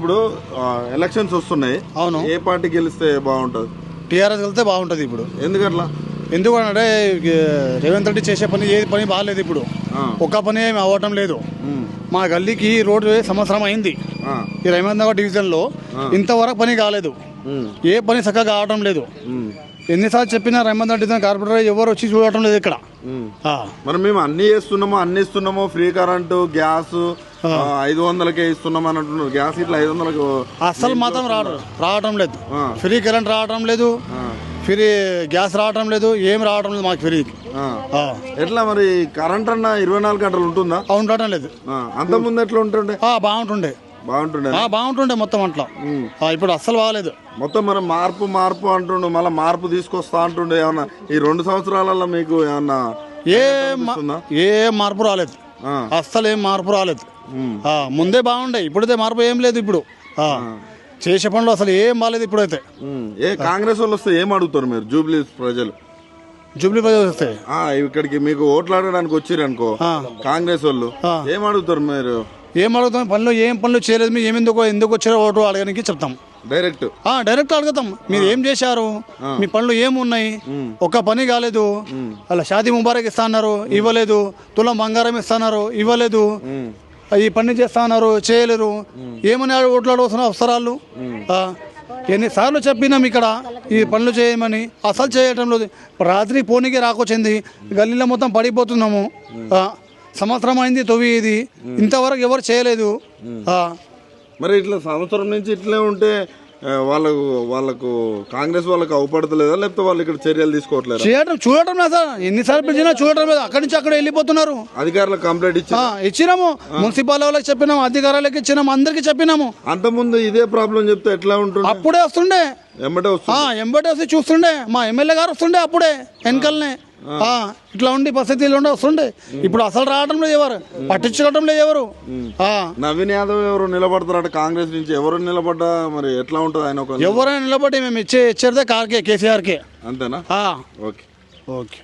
ఇప్పుడు ఎలక్షన్స్ వస్తున్నాయి. అవును. ఏ పార్టీ గెలిస్తే బాగుంటుంది? టీఆర్ఎస్ వెళ్తే బాగుంటుంది. ఇప్పుడు ఎందుకట్లా? ఎందుకంటే రేవంత్ రెడ్డి చేసే పని ఏ పని బాగాలేదు. ఇప్పుడు ఒక్క పని ఏమి అవ్వటం లేదు. మా గల్లీకి రోడ్డు సంవత్సరం అయింది. ఈ రేవంత్ నగర్ డివిజన్లో ఇంతవరకు పని కాలేదు. ఏ పని చక్కగా కావటం లేదు. ఎన్నిసార్లు చెప్పినా రేవంత్ రెడ్డి కార్పొరేటర్ ఎవరు వచ్చి చూడటం లేదు ఇక్కడ. మరి మేము అన్ని ఇస్తున్నాము ఫ్రీ కరెంటు, గ్యాస్ 500కే ఇస్తున్నాం అని అంటున్నారు. గ్యాస్ ఇట్లా 500కు అస్సలు మాత్రం రావటం లేదు. ఫ్రీ కరెంట్ రావటం లేదు, ఫ్రీ గ్యాస్ రావటం లేదు, ఏం రావటం లేదు మాకు ఫ్రీ. ఎట్లా మరి కరెంట్ అన్న 24 గంటలు ఉంటుందా? ఉండటం లేదు. అంత ముందు ఎట్లా ఉంటుండే? బాగుంటుండే మొత్తం అట్లా. ఇప్పుడు అస్సలు బాగాలేదు మొత్తం. మరి మార్పు అంటుండే, మళ్ళీ మార్పు తీసుకొస్తా అంటుండే. ఏమన్నా ఈ 2 సంవత్సరాలలో మీకు ఏమన్నా ఏ మార్పు రాలేదు? అస్సలు ఏం మార్పు రాలేదు. ముందే బాగుండే, ఇప్పుడైతే మార్పు ఏం లేదు. ఇప్పుడు చేసే పనులు అసలు ఏం బాగాలేదు ఇప్పుడైతే. కాంగ్రెస్ వాళ్ళు వస్తే ఏం అడుగుతారు మీరు? జూబ్లీ ప్రజలు వస్తే ఇక్కడికి మీకు ఓట్లాడడానికి వచ్చారు అనుకో, కాంగ్రెస్ వాళ్ళు ఏం అడుగుతారు మీరు? ఏం అడుగుతాం? ఏం పనులు చేయలేదు, మీరు ఎందుకు వచ్చారో ఓటు అడగడానికి చెప్తాం. డైరెక్ట్ అడుగుతాం. మీరు ఏం చేశారు, మీ పనులు ఏమున్నాయి, ఒక్క పని కాలేదు. అలా షాదీ ముబారక్ ఇస్తా అన్నారు, ఇవ్వలేదు. తులం బంగారం ఇస్తున్నారు, ఇవ్వలేదు. ఈ పని చేస్తా అన్నారు, చేయలేరు. ఏమని ఓట్లు అడుగుతున్నారు అవసరాలు? ఎన్నిసార్లు చెప్పినాం ఇక్కడ ఈ పనులు చేయమని, అసలు చేయటం లేదు. రాత్రి పోనీకి రాకొచ్చింది, గల్లీలో మొత్తం పడిపోతున్నాము. సంవత్సరం అయింది తొవ్వి, ఇది ఇంతవరకు ఎవరు చేయలేదు. మరి ఇట్లా సంవత్సరం నుంచి ఇట్లే ఉంటే వాళ్ళకు కాంగ్రెస్ వాళ్ళకి అవపడతలేదా, లేకపోతే వాళ్ళు ఇక్కడ చర్యలు తీసుకోవట్లేదు? చూడటం లేదు సార్. ఎన్నిసార్లు పిలిచినా చూడటం లేదు. అక్కడి నుంచి అక్కడ వెళ్ళిపోతున్నారు. అధికారులకు కంప్లైంట్ ఇచ్చినాము, మున్సిపల్ వాళ్ళకి చెప్పినాము, అధికారులకు ఇచ్చినాము, అందరికి చెప్పినాము. అంతకుముందు ఇదే ప్రాబ్లం చెప్తే ఎట్లా ఉంటుంది? అప్పుడే వస్తుండే, ఎంబటే వచ్చి చూస్తుండే. మా ఎమ్మెల్యే గారు వస్తుండే అప్పుడే వెనకల్నే. ఇట్లా ఉండి పరిస్థితులు వస్తుండే. ఇప్పుడు అసలు రావడం లేదు, ఎవరు పట్టించుకోవడం లేదు. ఎవరు నవీన్ యాదవ్ ఎవరు నిలబడతారట కాంగ్రెస్ నుంచి? ఎవరు నిలబడ్డా మరి ఎట్లా ఉంటుంది? ఆయన ఎవరైనా నిలబడి మేము ఇచ్చేదే కేసీఆర్కే. అంతేనా? ఓకే.